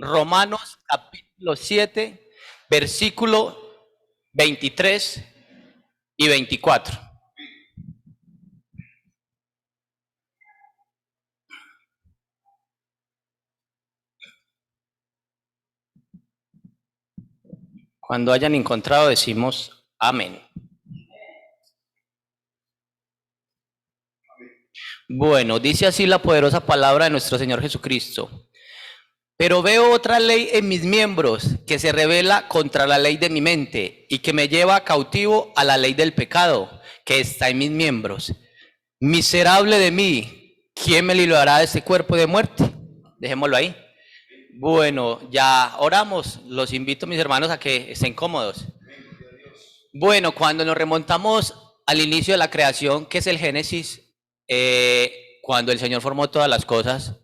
Romanos capítulo 7, versículo 23 y 24. Cuando hayan encontrado decimos amén. Bueno, dice así la poderosa palabra de nuestro Señor Jesucristo. Pero veo otra ley en mis miembros que se rebela contra la ley de mi mente y que me lleva cautivo a la ley del pecado que está en mis miembros. Miserable de mí, ¿quién me librará de este cuerpo de muerte? Dejémoslo ahí. Bueno, ya oramos. Los invito, mis hermanos, a que estén cómodos. Bueno, cuando nos remontamos al inicio de la creación, que es el Génesis, cuando el Señor formó todas las cosas,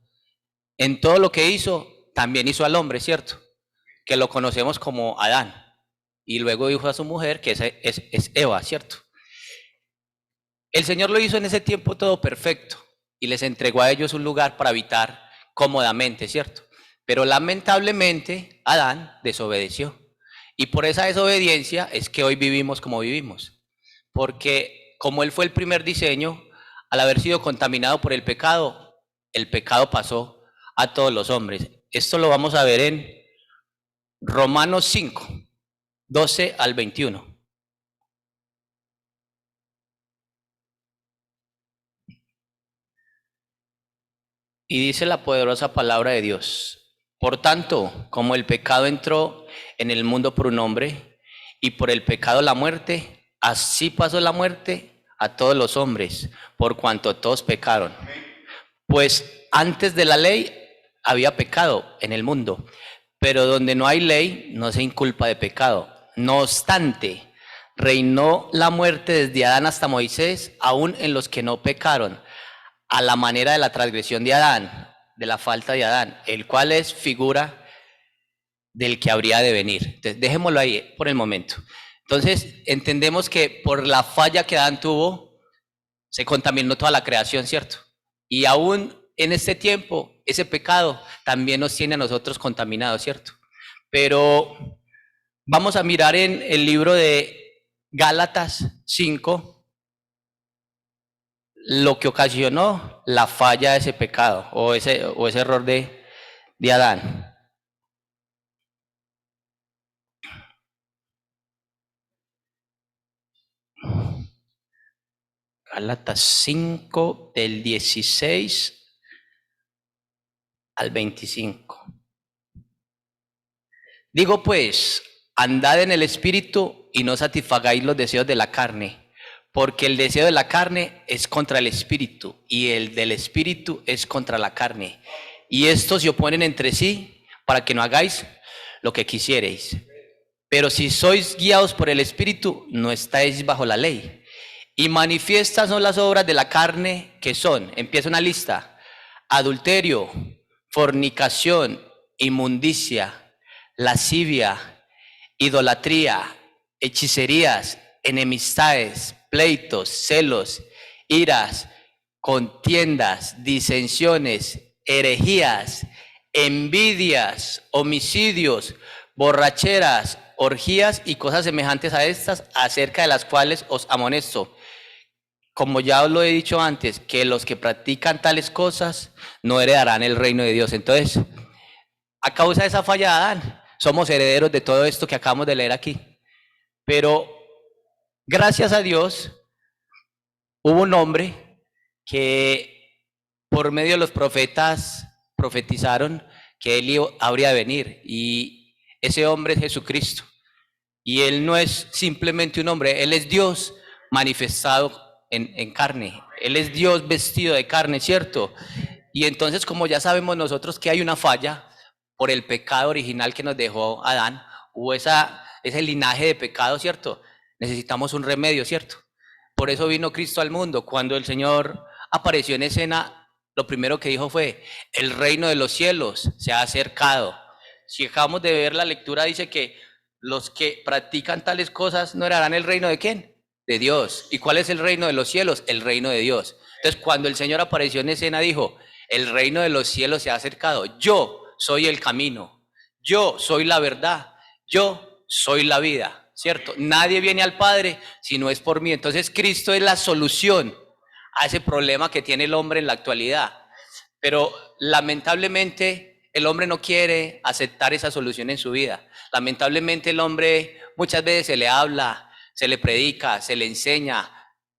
en todo lo que hizo, también hizo al hombre, ¿cierto? Que lo conocemos como Adán. Y luego dijo a su mujer, que es Eva, ¿cierto? El Señor lo hizo en ese tiempo todo perfecto y les entregó a ellos un lugar para habitar cómodamente, ¿cierto? Pero lamentablemente Adán desobedeció. Y por esa desobediencia es que hoy vivimos como vivimos. Porque como él fue el primer diseño, al haber sido contaminado por el pecado pasó a todos los hombres. Esto lo vamos a ver en Romanos 5, 12 al 21. Y dice la poderosa palabra de Dios: por tanto, como el pecado entró en el mundo por un hombre, y por el pecado la muerte, así pasó la muerte a todos los hombres, por cuanto todos pecaron. Pues antes de la ley había pecado en el mundo, pero donde no hay ley no se inculpa de pecado. No obstante, reinó la muerte desde Adán hasta Moisés, aún en los que no pecaron, a la manera de la transgresión de Adán, de la falta de Adán, el cual es figura del que habría de venir. Entonces, dejémoslo ahí por el momento. Entonces, entendemos que por la falla que Adán tuvo, se contaminó toda la creación, ¿cierto? Y aún en este tiempo, ese pecado también nos tiene a nosotros contaminados, ¿cierto? Pero vamos a mirar en el libro de Gálatas 5, lo que ocasionó la falla de ese pecado o ese error de Adán. Gálatas 5 del 16 al 25. Digo pues, andad en el espíritu y no satisfagáis los deseos de la carne, porque el deseo de la carne es contra el espíritu y el del espíritu es contra la carne. Y estos se oponen entre sí para que no hagáis lo que quisiereis. Pero si sois guiados por el espíritu, no estáis bajo la ley. Y manifiestas son las obras de la carne, que son, empieza una lista: adulterio, fornicación, inmundicia, lascivia, idolatría, hechicerías, enemistades, pleitos, celos, iras, contiendas, disensiones, herejías, envidias, homicidios, borracheras, orgías y cosas semejantes a estas, acerca de las cuales os amonesto, como ya os lo he dicho antes, que los que practican tales cosas no heredarán el reino de Dios. Entonces, a causa de esa falla de Adán, somos herederos de todo esto que acabamos de leer aquí. Pero gracias a Dios, hubo un hombre que por medio de los profetas profetizaron que él habría de venir, y ese hombre es Jesucristo. Y él no es simplemente un hombre, él es Dios manifestado en carne. Él es Dios vestido de carne, ¿cierto? Y entonces, como ya sabemos nosotros que hay una falla por el pecado original que nos dejó Adán, hubo ese linaje de pecado, ¿cierto? Necesitamos un remedio, ¿cierto? Por eso vino Cristo al mundo. Cuando el Señor apareció en escena, lo primero que dijo fue: el reino de los cielos se ha acercado. Si acabamos de ver la lectura, dice que los que practican tales cosas no heredarán el reino de ¿quién? De Dios. ¿Y cuál es el reino de los cielos? El reino de Dios. Entonces, cuando el Señor apareció en escena, dijo: el reino de los cielos se ha acercado. Yo soy el camino, Yo soy la verdad, yo soy la vida, ¿cierto? Nadie viene al Padre si no es por mí. Entonces Cristo es la solución a ese problema que tiene el hombre en la actualidad. Pero lamentablemente el hombre no quiere aceptar esa solución en su vida. Lamentablemente el hombre muchas veces se le habla, se le predica, se le enseña.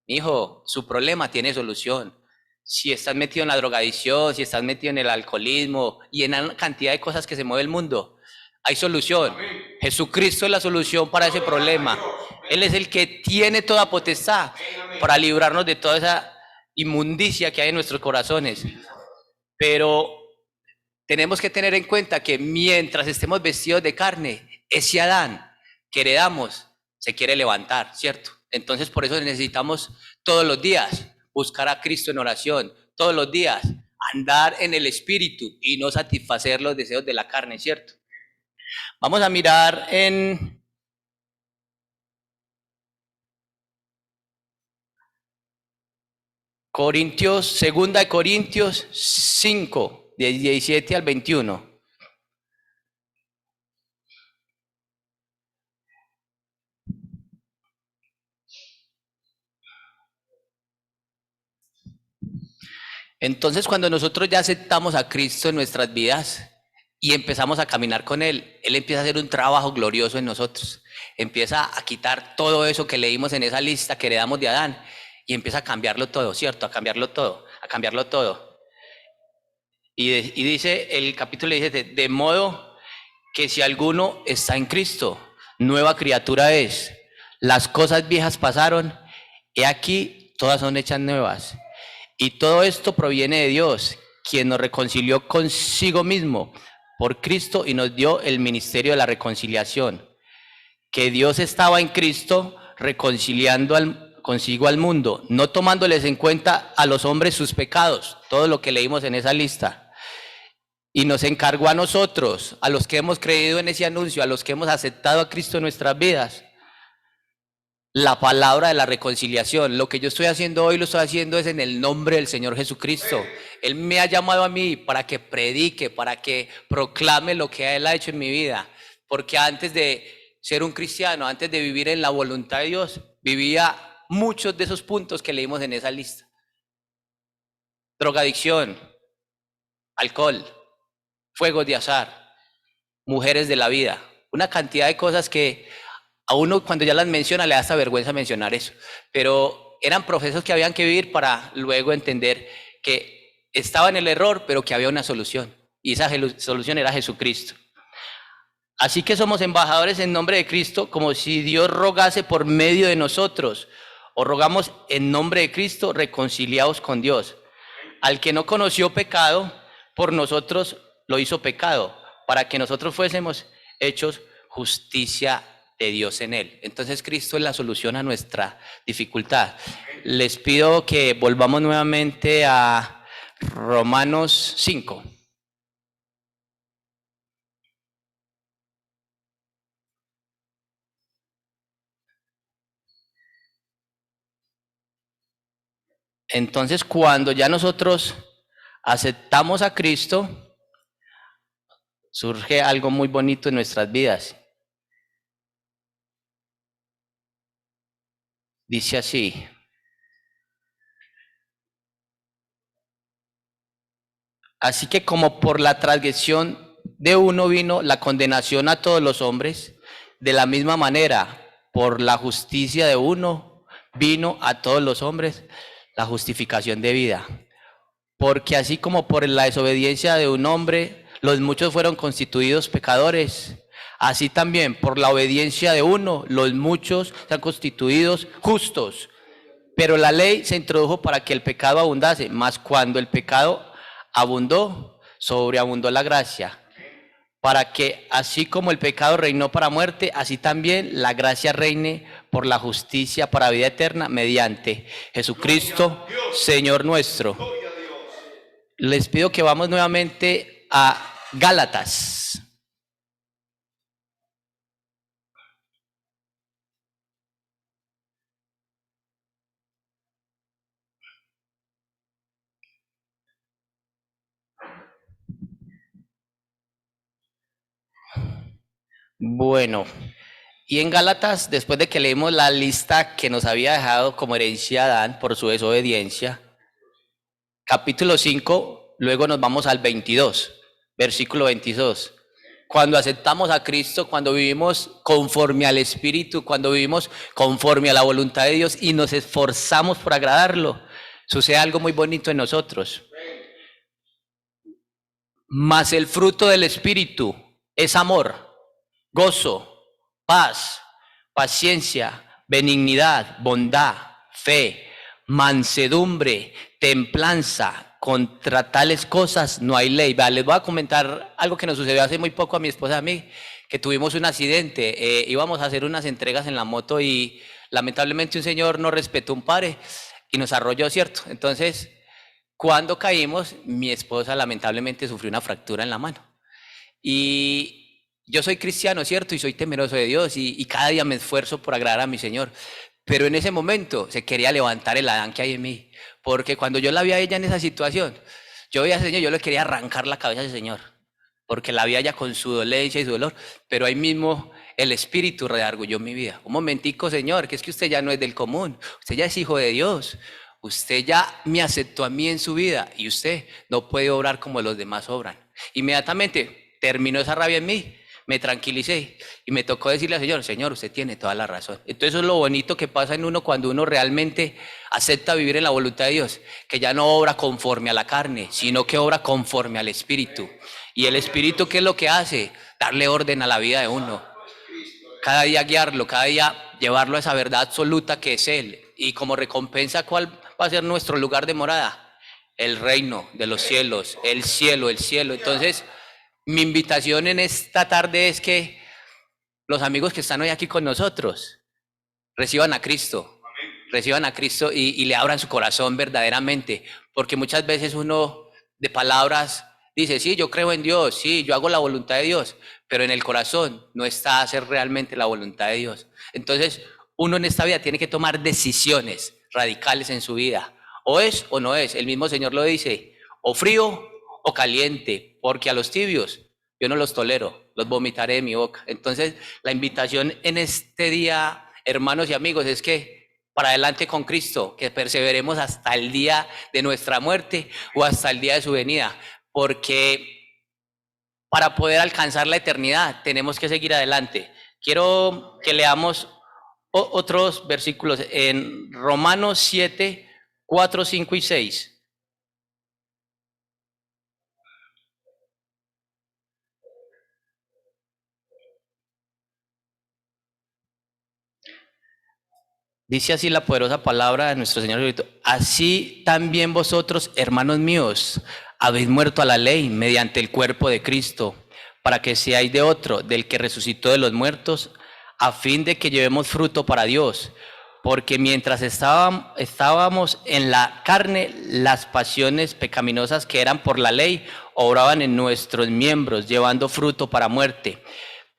Hijo, su problema tiene solución. Si estás metido en la drogadicción, si estás metido en el alcoholismo y en la cantidad de cosas que se mueve el mundo, hay solución. Amén. Jesucristo es la solución para ese problema. Él es el que tiene toda potestad para librarnos de toda esa inmundicia que hay en nuestros corazones. Pero tenemos que tener en cuenta que mientras estemos vestidos de carne, ese Adán que heredamos se quiere levantar, ¿cierto? Entonces por eso necesitamos todos los días buscar a Cristo en oración, todos los días andar en el Espíritu y no satisfacer los deseos de la carne, ¿cierto? Vamos a mirar en Corintios, segunda de Corintios 5, del 17 al 21. Entonces, cuando nosotros ya aceptamos a Cristo en nuestras vidas y empezamos a caminar con Él, Él empieza a hacer un trabajo glorioso en nosotros. Empieza a quitar todo eso que leímos en esa lista que heredamos de Adán y empieza a cambiarlo todo, ¿cierto? A cambiarlo todo, a cambiarlo todo. Y dice, el capítulo dice, de modo que si alguno está en Cristo, nueva criatura es. Las cosas viejas pasaron, he aquí, todas son hechas nuevas. Y todo esto proviene de Dios, quien nos reconcilió consigo mismo por Cristo y nos dio el ministerio de la reconciliación. Que Dios estaba en Cristo reconciliando consigo al mundo, no tomándoles en cuenta a los hombres sus pecados, todo lo que leímos en esa lista. Y nos encargó a nosotros, a los que hemos creído en ese anuncio, a los que hemos aceptado a Cristo en nuestras vidas, la palabra de la reconciliación. Lo que yo estoy haciendo hoy lo estoy haciendo es en el nombre del Señor Jesucristo. Él me ha llamado a mí para que predique, para que proclame lo que Él ha hecho en mi vida. Porque antes de ser un cristiano, antes de vivir en la voluntad de Dios, vivía muchos de esos puntos que leímos en esa lista. Drogadicción, alcohol, fuegos de azar, mujeres de la vida. Una cantidad de cosas que a uno cuando ya las menciona le da hasta vergüenza mencionar eso, pero eran procesos que habían que vivir para luego entender que estaba en el error, pero que había una solución, y esa solución era Jesucristo. Así que somos embajadores en nombre de Cristo, como si Dios rogase por medio de nosotros, o rogamos en nombre de Cristo, reconciliados con Dios. Al que no conoció pecado, por nosotros lo hizo pecado, para que nosotros fuésemos hechos justicia de Dios en él. Entonces Cristo es la solución a nuestra dificultad. Les pido que volvamos nuevamente a Romanos 5. Entonces, cuando ya nosotros aceptamos a Cristo, surge algo muy bonito en nuestras vidas. Dice así: así que como por la transgresión de uno vino la condenación a todos los hombres, de la misma manera, por la justicia de uno vino a todos los hombres la justificación de vida. Porque así como por la desobediencia de un hombre los muchos fueron constituidos pecadores, así también por la obediencia de uno los muchos se han constituido justos. Pero la ley se introdujo para que el pecado abundase, mas cuando el pecado abundó, sobreabundó la gracia, para que así como el pecado reinó para muerte, así también la gracia reine por la justicia para vida eterna mediante Jesucristo, Señor nuestro. Les pido que vamos nuevamente a Gálatas. Bueno, y en Gálatas, después de que leímos la lista que nos había dejado como herencia Adán por su desobediencia, capítulo 5, luego nos vamos al 22, versículo 22. Cuando aceptamos a Cristo, cuando vivimos conforme al Espíritu, cuando vivimos conforme a la voluntad de Dios y nos esforzamos por agradarlo, sucede algo muy bonito en nosotros. Mas el fruto del Espíritu es amor, gozo, paz, paciencia, benignidad, bondad, fe, mansedumbre, templanza. Contra tales cosas no hay ley. Les voy a comentar algo que nos sucedió hace muy poco a mi esposa y a mí, que tuvimos un accidente. Íbamos a hacer unas entregas en la moto y lamentablemente un señor no respetó un pare y nos arrolló, ¿cierto? Entonces, cuando caímos, mi esposa lamentablemente sufrió una fractura en la mano. Y yo soy cristiano, ¿cierto? Y soy temeroso de Dios y cada día me esfuerzo por agradar a mi Señor. Pero en ese momento se quería levantar el Adán que hay en mí. Porque cuando yo la vi a ella en esa situación, yo veía al Señor, yo le quería arrancar la cabeza al Señor. Porque la vi a ella con su dolencia y su dolor. Pero ahí mismo el Espíritu redargulló mi vida. Un momentico, Señor, que es que usted ya no es del común. Usted ya es hijo de Dios. Usted ya me aceptó a mí en su vida y usted no puede obrar como los demás obran. Inmediatamente terminó esa rabia en mí, me tranquilicé y me tocó decirle al Señor, Señor, usted tiene toda la razón. Entonces eso es lo bonito que pasa en uno cuando uno realmente acepta vivir en la voluntad de Dios, que ya no obra conforme a la carne, sino que obra conforme al Espíritu. Y el Espíritu, ¿qué es lo que hace? Darle orden a la vida de uno. Cada día guiarlo, cada día llevarlo a esa verdad absoluta que es Él. Y como recompensa, ¿cuál va a ser nuestro lugar de morada? El reino de los cielos, el cielo, el cielo. Entonces, mi invitación en esta tarde es que los amigos que están hoy aquí con nosotros reciban a Cristo y le abran su corazón verdaderamente, porque muchas veces uno de palabras dice, sí, yo creo en Dios, sí, yo hago la voluntad de Dios, pero en el corazón no está a hacer realmente la voluntad de Dios. Entonces, uno en esta vida tiene que tomar decisiones radicales en su vida, o es o no es, el mismo Señor lo dice, o frío o caliente, porque a los tibios yo no los tolero, los vomitaré de mi boca. Entonces, la invitación en este día, hermanos y amigos, es que para adelante con Cristo, que perseveremos hasta el día de nuestra muerte o hasta el día de su venida, porque para poder alcanzar la eternidad tenemos que seguir adelante. Quiero que leamos otros versículos en Romanos 7, 4, 5 y 6. Dice así la poderosa palabra de nuestro Señor Jesucristo. Así también vosotros, hermanos míos, habéis muerto a la ley mediante el cuerpo de Cristo, para que seáis de otro, del que resucitó de los muertos, a fin de que llevemos fruto para Dios. Porque mientras estábamos en la carne, las pasiones pecaminosas que eran por la ley obraban en nuestros miembros, llevando fruto para muerte.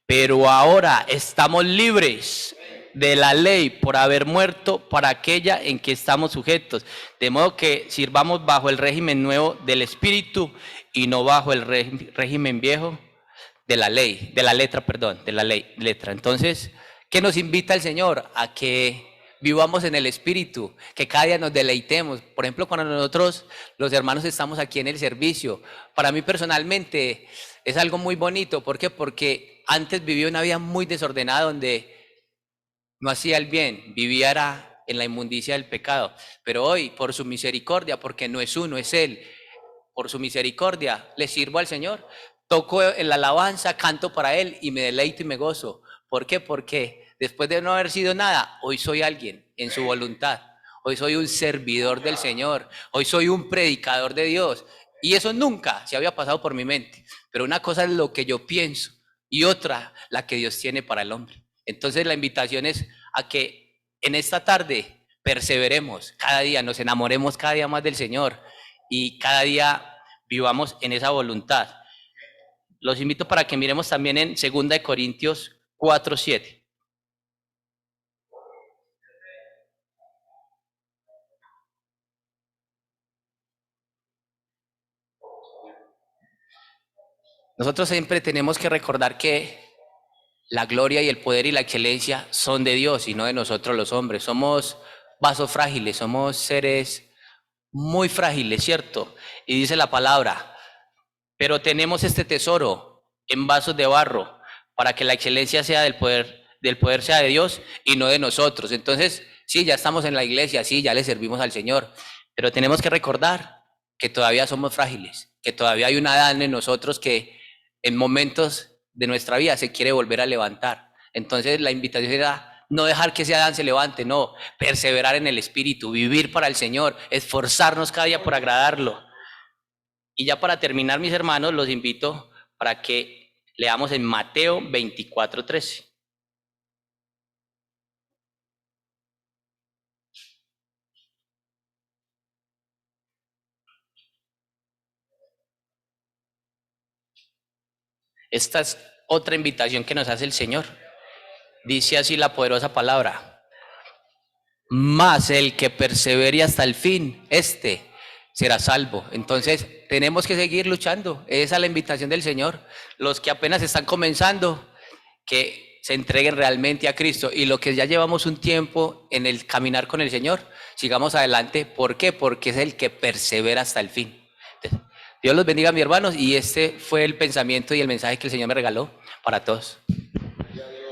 Pero ahora estamos libres de la ley por haber muerto para aquella en que estamos sujetos, de modo que sirvamos bajo el régimen nuevo del Espíritu y no bajo el régimen viejo de la ley, de la letra, perdón, de la letra. Entonces, ¿qué nos invita el Señor? A que vivamos en el Espíritu, que cada día nos deleitemos. Por ejemplo, cuando nosotros, los hermanos, estamos aquí en el servicio, para mí personalmente es algo muy bonito. ¿Por qué? Porque antes vivía una vida muy desordenada donde no hacía el bien, vivía era en la inmundicia del pecado. Pero hoy, por su misericordia, porque no es uno, es Él, por su misericordia, le sirvo al Señor. Toco en la alabanza, canto para Él y me deleito y me gozo. ¿Por qué? Porque después de no haber sido nada, hoy soy alguien en su voluntad. Hoy soy un servidor del Señor. Hoy soy un predicador de Dios. Y eso nunca se había pasado por mi mente. Pero una cosa es lo que yo pienso y otra la que Dios tiene para el hombre. Entonces la invitación es a que en esta tarde perseveremos cada día, nos enamoremos cada día más del Señor y cada día vivamos en esa voluntad. Los invito para que miremos también en 2 Corintios 4:7. Nosotros siempre tenemos que recordar que la gloria y el poder y la excelencia son de Dios y no de nosotros los hombres. Somos vasos frágiles, somos seres muy frágiles, ¿cierto? Y dice la palabra, pero tenemos este tesoro en vasos de barro para que la excelencia sea del poder sea de Dios y no de nosotros. Entonces, sí, ya estamos en la iglesia, sí, ya le servimos al Señor, pero tenemos que recordar que todavía somos frágiles, que todavía hay un Adán en nosotros que en momentos de nuestra vida se quiere volver a levantar. Entonces, la invitación era no dejar que ese Adán se levante, no, perseverar en el Espíritu, vivir para el Señor, esforzarnos cada día por agradarlo. Y ya para terminar, mis hermanos, los invito para que leamos en Mateo 24:13. Esta es otra invitación que nos hace el Señor. Dice así la poderosa palabra: mas el que persevere hasta el fin, este será salvo. Entonces tenemos que seguir luchando. Esa es la invitación del Señor. Los que apenas están comenzando, que se entreguen realmente a Cristo, y los que ya llevamos un tiempo en el caminar con el Señor, sigamos adelante. ¿Por qué? Porque es el que persevera hasta el fin. Entonces, Dios los bendiga, mis hermanos, y este fue el pensamiento y el mensaje que el Señor me regaló para todos.